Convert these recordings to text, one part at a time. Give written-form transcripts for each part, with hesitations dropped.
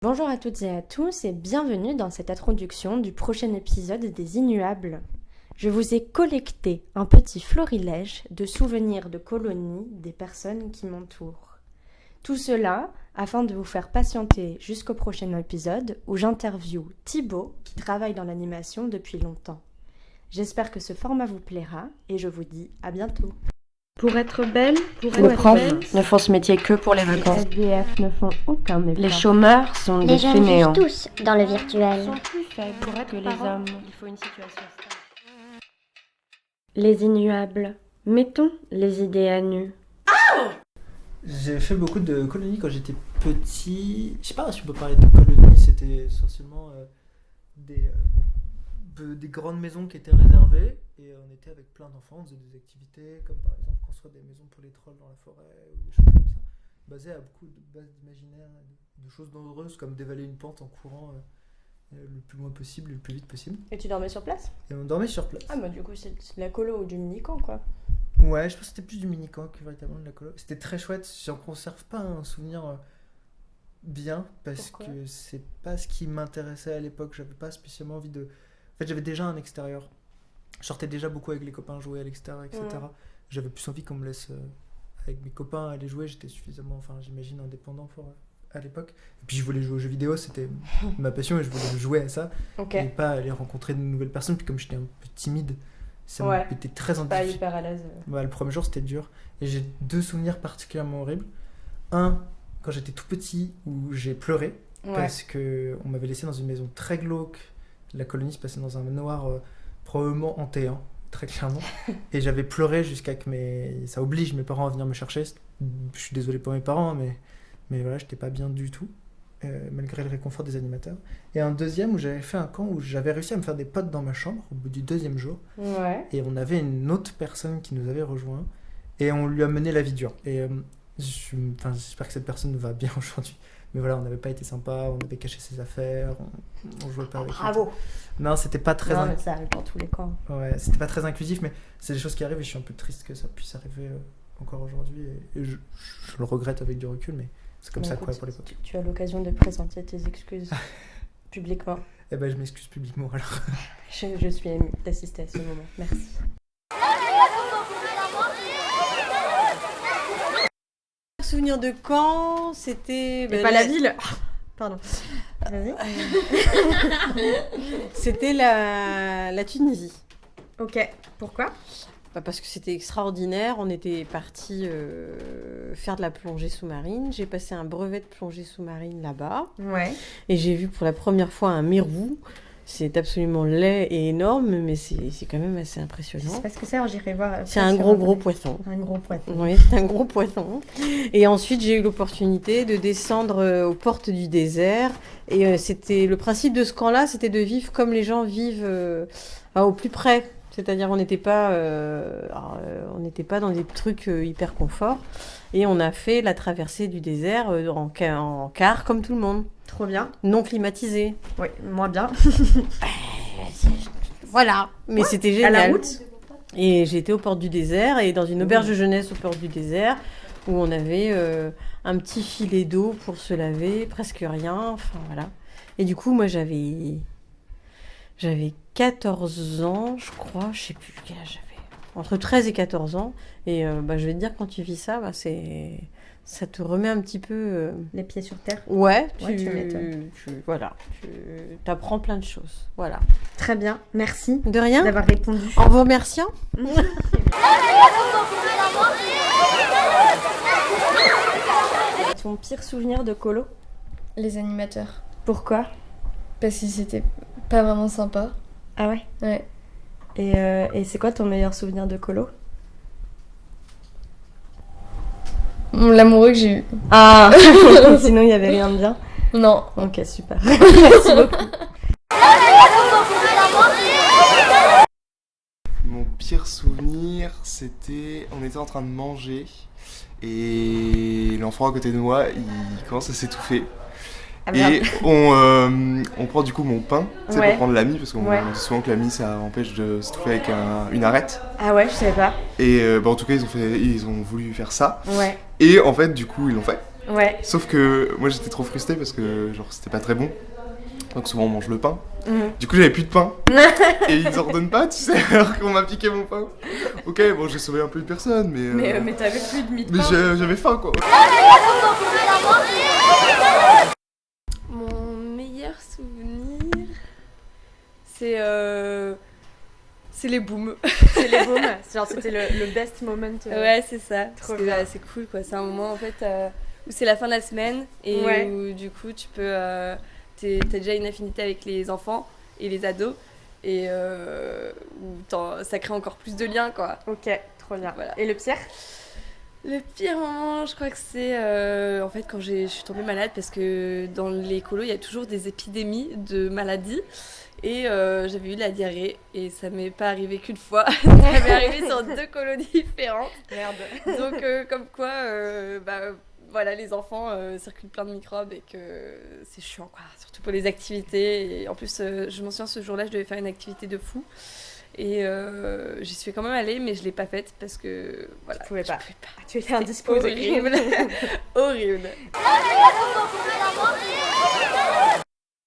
Bonjour à toutes et à tous et bienvenue dans cette introduction du prochain épisode des Innuables. Je vous ai collecté un petit florilège de souvenirs de colonies des personnes qui m'entourent. Tout cela afin de vous faire patienter jusqu'au prochain épisode où j'interviewe Thibaut qui travaille dans l'animation depuis longtemps. J'espère que ce format vous plaira et je vous dis à bientôt. Pour être belle, Les profs ne font ce métier que pour les vacances. Les SDF ne font aucun effort. Les chômeurs sont Les des jeunes fainéants. vivent tous dans le virtuel. Sont plus faibles Pour être que les parent, hommes. il faut une situation stable. Les Innuables. Mettons les idées à nu. J'ai fait beaucoup de colonies quand j'étais petit. Je sais pas si on peut parler de colonies, c'était essentiellement des grandes maisons qui étaient réservées et on était avec plein d'enfants, on faisait des activités comme par exemple construire des maisons pour les trolls dans la forêt ou des choses comme ça, basées à beaucoup de bases d'imaginaire, de choses dangereuses comme dévaler une pente en courant le plus loin possible, le plus vite possible. Et tu dormais sur place? Et on dormait sur place. Ah bah du coup c'est de la colo ou du mini-camp quoi. Ouais, je pense que c'était plus du mini-camp que véritablement de la colo. C'était très chouette, j'en conserve pas un souvenir bien parce Pourquoi que c'est pas ce qui m'intéressait à l'époque. J'avais pas spécialement envie de. En fait, j'avais déjà un extérieur. Je sortais déjà beaucoup avec les copains jouer à l'extérieur, etc. J'avais plus envie qu'on me laisse avec mes copains aller jouer. J'étais suffisamment, enfin, j'imagine, indépendant pour à l'époque. Et puis je voulais jouer aux jeux vidéo, c'était ma passion et je voulais jouer à ça Ok. et pas aller rencontrer de nouvelles personnes. Puis comme j'étais un peu timide, ça Ouais. m'était très Pas difficile. hyper à l'aise. Ouais, le premier jour c'était dur et j'ai deux souvenirs particulièrement horribles. Un, quand j'étais tout petit où j'ai pleuré parce que on m'avait laissé dans une maison très glauque. La colonie se passait dans un manoir probablement hanté, hein, très clairement. Et j'avais pleuré jusqu'à que ça oblige mes parents à venir me chercher. Je suis désolé pour mes parents, mais voilà, j'étais pas bien du tout, malgré le réconfort des animateurs. Et un deuxième où j'avais fait un camp où j'avais réussi à me faire des potes dans ma chambre au bout du deuxième jour. Ouais. Et on avait une autre personne qui nous avait rejoint et on lui a mené la vie dure. Et j'espère que cette personne va bien aujourd'hui. Mais voilà, on n'avait pas été sympa, on avait caché ses affaires, on jouait pas avec. Bravo. Non, c'était pas très. Non mais ça arrive dans tous les camps. Ouais, c'était pas très inclusif, mais c'est des choses qui arrivent et je suis un peu triste que ça puisse arriver encore aujourd'hui. Et je le regrette avec du recul, mais c'est comme Bah, ça écoute, quoi pour l'époque. tu as l'occasion de présenter tes excuses publiquement. Eh ben, je m'excuse publiquement alors. Je suis émue d'assister à ce moment. Merci. Souvenir de quand c'était pas la ville. Pardon. Vas-y. C'était la Tunisie. Ok. Pourquoi? Parce que c'était extraordinaire. On était partis faire de la plongée sous-marine. J'ai passé un brevet de plongée sous-marine là-bas Ouais. et j'ai vu pour la première fois un mérou. C'est absolument laid et énorme, mais c'est quand même assez Je sais impressionnant. pas ce que c'est, j'irai voir. C'est un gros poisson. Un gros poisson. Oui, c'est un gros poisson. Et ensuite, j'ai eu l'opportunité de descendre aux portes du désert. Et c'était le principe de ce camp-là, c'était de vivre comme les gens vivent au plus près. C'est-à-dire, on n'était pas dans des trucs hyper confort. Et on a fait la traversée du désert en car, comme tout le monde. Trop bien. Non climatisé. Oui, moi bien. Voilà. Mais c'était À génial. la route. Et j'ai été aux portes du désert et dans une auberge de jeunesse aux portes du désert où on avait un petit filet d'eau pour se laver, presque rien, enfin voilà. Et du coup, moi j'avais 14 ans, je crois, je sais plus quel âge j'avais. Entre 13 et 14 ans. Et je vais te dire, quand tu vis ça, ça te remet un petit peu... Les pieds sur terre. Ouais, Ouais, tu m'étonnes. tu apprends plein de choses. Voilà. Très bien. Merci De rien. d'avoir répondu. En vous remerciant. Ton pire souvenir de colo? Les animateurs. Pourquoi? Parce que c'était pas vraiment sympa. Ah ouais. Ouais. Et c'est quoi ton meilleur souvenir de colo? L'amoureux que j'ai eu. Ah. Sinon il y avait rien de bien. Non. Ok, super. Merci beaucoup. Mon pire souvenir, c'était... On était en train de manger et l'enfant à côté de moi, il commence à s'étouffer. Ah, merde. Et on prend du coup mon pain, tu sais, Ouais. pour prendre la mie, parce qu'on Ouais. dit souvent que la mie, ça empêche de s'étouffer avec une arête. Ah ouais, je savais pas. Et en tout cas, ils ont voulu faire ça. Ouais. Et en fait, du coup, ils l'ont fait. Ouais. Sauf que moi j'étais trop frustré parce que genre c'était pas très bon. Donc souvent on mange le pain. Du coup j'avais plus de pain. Et ils en redonnent pas, tu sais, alors qu'on m'a piqué mon pain. Ok, bon j'ai sauvé un peu une personne, Mais t'avais plus de mie de mais pain. j'avais faim quoi. Mon meilleur souvenir, c'est les booms. C'est les baumes. Genre, c'était le best moment. Ouais, c'est ça. Trop Parce que, bien. c'est cool quoi. C'est un moment en fait où c'est la fin de la semaine et Ouais. où du coup tu peux. T'as déjà une affinité avec les enfants et les ados et ça crée encore plus de liens quoi. Ok, trop bien. Voilà. Et le pire? Le pire moment, je crois que c'est en fait quand je suis tombée malade parce que dans les colos il y a toujours des épidémies de maladies et j'avais eu la diarrhée et ça m'est pas arrivé qu'une fois, ça m'est arrivé sur 2 colos différentes. Merde. Donc comme quoi voilà les enfants circulent plein de microbes et que c'est chiant quoi, surtout pour les activités et en plus je m'en souviens ce jour-là je devais faire une activité de fou. Et j'y suis quand même allée, mais je l'ai pas faite parce que voilà. Tu pouvais pas. Je pouvais pas. Tu étais indisposée. Horrible. Horrible. Je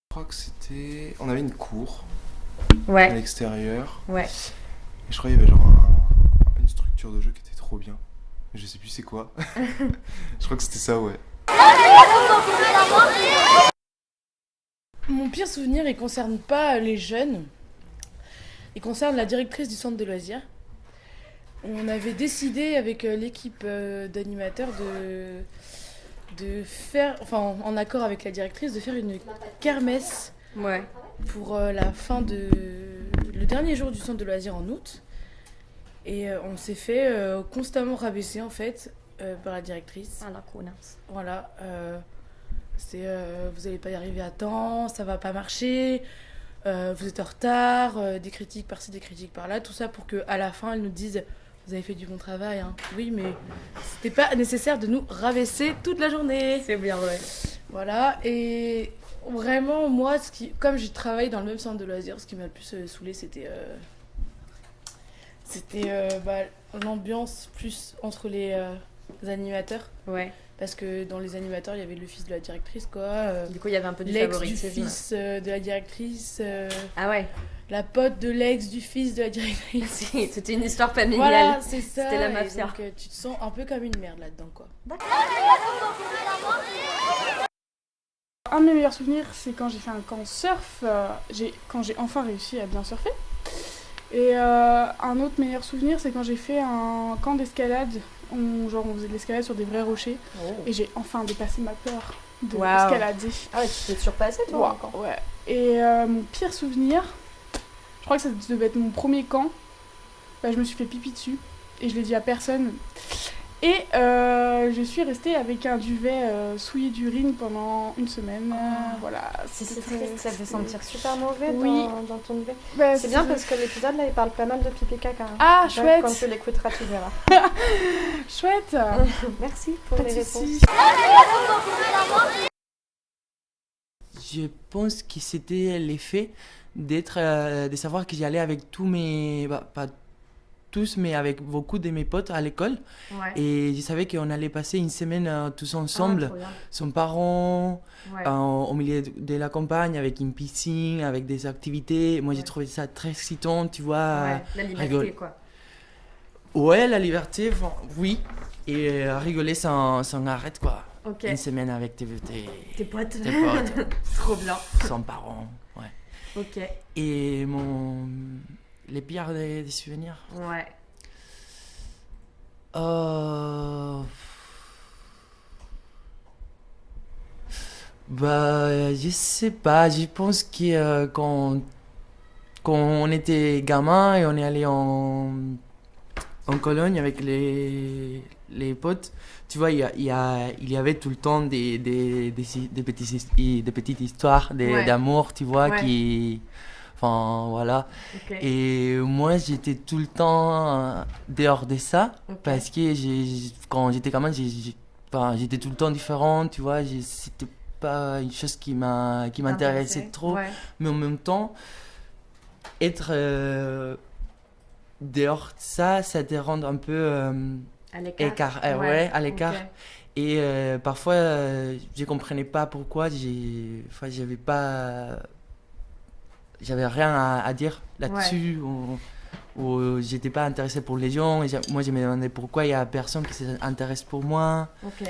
crois que c'était. On avait une cour à Ouais. l'extérieur. Ouais. Et je crois qu'il y avait genre une structure de jeu qui était trop bien. Mais je sais plus c'est quoi. Je crois que c'était ça, ouais. Mon pire souvenir, il concerne pas les jeunes. Il concerne la directrice du centre de loisirs. On avait décidé avec l'équipe d'animateurs de faire, enfin en accord avec la directrice, de faire une kermesse Ouais. pour la fin le dernier jour du centre de loisirs en août. Et on s'est fait constamment rabaisser en fait par la directrice. Ah, la connasse. Voilà, c'est vous allez pas y arriver à temps, ça va pas marcher, vous êtes en retard, des critiques par-ci, des critiques par-là, tout ça pour qu'à la fin, elles nous disent vous avez fait du bon travail, hein. Oui, mais c'était pas nécessaire de nous rabaisser toute la journée. C'est bien, ouais. Voilà, et vraiment, moi, comme j'ai travaillé dans le même centre de loisirs, ce qui m'a le plus saoulée, c'était l'ambiance plus entre les animateurs. Ouais. Parce que dans les animateurs, il y avait le fils de la directrice, quoi. Du coup, il y avait un peu du L'ex du favoritisme. fils de la directrice. Ah ouais. La pote de l'ex du fils de la directrice. C'était une histoire familiale. Voilà, c'est ça. C'était la et mafia. donc, tu te sens un peu comme une merde là-dedans, quoi. Un de mes meilleurs souvenirs, c'est quand j'ai fait un camp surf, quand j'ai enfin réussi à bien surfer. Et un autre meilleur souvenir, c'est quand j'ai fait un camp d'escalade, on faisait de l'escalade sur des vrais rochers, et j'ai enfin dépassé ma peur de Waouh. escalader. Ah ouais, tu t'es surpassée, toi, encore. Ouais. Et mon pire souvenir, je crois que ça devait être mon premier camp, je me suis fait pipi dessus, et je l'ai dit à personne. Et je suis restée avec un duvet souillé d'urine pendant une semaine. Voilà. C'est c'était triste, ça fait sentir super mauvais Oui. dans ton duvet. Bah, C'est bien parce que l'épisode là il parle pas mal de pipi caca. Hein. Ah, Donc, chouette. Quand tu l'écouteras, tu verras. Chouette. Merci pour Pas de les réponses. soucis. Je pense que c'était l'effet de savoir que j'allais avec tous mes, pas tous, mais avec beaucoup de mes potes à l'école. Ouais. Et je savais qu'on allait passer une semaine tous ensemble, Ah, trop bien. sans parents, Ouais. au milieu de la campagne, avec une piscine, avec des activités. Moi, j'ai Ouais. trouvé ça très excitant, tu vois. Ouais, la liberté, rigole. quoi. Ouais, la liberté, oui. Et rigoler sans arrêt, quoi. Ok. Une semaine avec tes Tes potes. tes potes, Trop bien. sans parents, ouais. Ok. Et les pires des souvenirs. Ouais. Je sais pas, je pense que quand on était gamin et on est allé en Cologne avec les potes, tu vois, il y avait tout le temps des petites histoires Ouais. d'amour, tu vois, Ouais. qui... Enfin, voilà. Ok. Et moi, j'étais tout le temps dehors de ça, Ok. parce que quand j'étais gamin, j'étais tout le temps différent, tu vois, c'était pas une chose qui m'intéressait Intéressé. trop, Ouais. mais en même temps, être dehors de ça te rend un peu À l'écart. à l'écart. Ok. Et parfois, je comprenais pas pourquoi. J'avais rien à dire là-dessus. Ou j'étais pas intéressé pour les gens. Et moi, je me demandais pourquoi il y a personne qui s'intéresse pour moi. Ok.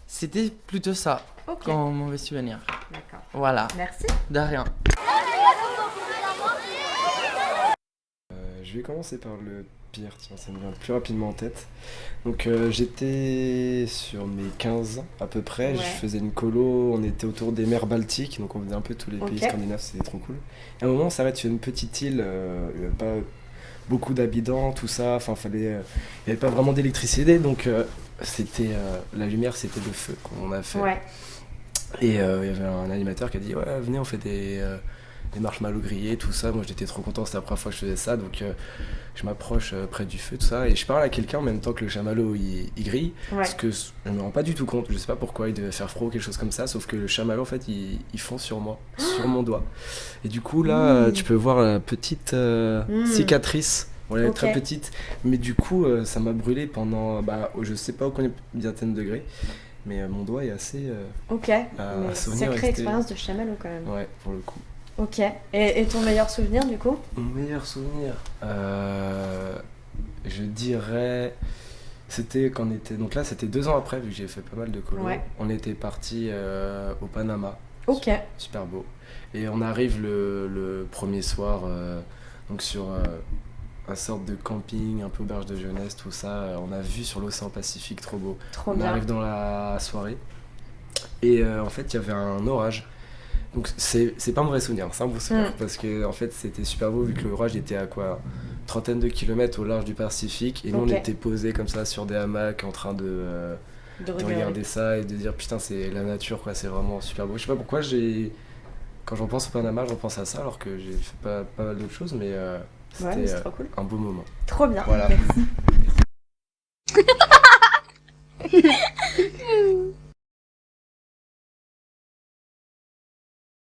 C'était plutôt ça, comme mauvais souvenir. D'accord. Voilà. Merci. De rien. Je vais commencer par le pire, tiens, ça me vient plus rapidement en tête. Donc j'étais sur mes 15 ans à peu près, je faisais une colo, on était autour des mers Baltiques, donc on faisait un peu tous les pays scandinaves, c'était trop cool. Et à un moment on s'arrête sur une petite île, il n'y avait pas beaucoup d'habitants, tout ça, enfin il n'y avait pas vraiment d'électricité, donc c'était la lumière, c'était le feu qu'on a fait. Ouais. Et il y avait un animateur qui a dit ouais venez on fait des marshmallows grillés, tout ça. Moi j'étais trop content, c'était la première fois que je faisais ça, donc je m'approche près du feu, tout ça, et je parle à quelqu'un en même temps que le chamallow il grille, parce que je me rends pas du tout compte, je sais pas pourquoi il devait faire froid ou quelque chose comme ça, sauf que le chamallow en fait il fond sur moi, sur mon doigt. Et du coup là tu peux voir la petite cicatrice. Bon, elle est très petite, mais du coup ça m'a brûlé pendant, je sais pas combien de degrés. Mais mon doigt est assez. Sacrée expérience de chamallow quand même. Ouais, pour le coup. Ok. Et ton meilleur souvenir du coup? Mon meilleur souvenir, je dirais, c'était quand on était. Donc là, c'était 2 ans après, vu que j'ai fait pas mal de colo. Ouais. On était parti au Panama. Ok. Super beau. Et on arrive le premier soir, donc sur. Un sorte de camping, un peu auberge de jeunesse, tout ça. On a vu sur l'océan Pacifique, trop beau. Trop bien. On arrive dans la soirée et en fait il y avait un orage. Donc c'est pas un mauvais souvenir, c'est un bon souvenir parce que en fait c'était super beau vu que l'orage était à quoi, trentaine de kilomètres au large du Pacifique et nous on était posés comme ça sur des hamacs en train de regarder ça et de dire putain c'est la nature quoi, c'est vraiment super beau. Je sais pas pourquoi quand je repense au Panama je repense à ça alors que j'ai fait pas mal d'autres choses mais c'était trop cool. Un beau moment. Trop bien, voilà. Merci.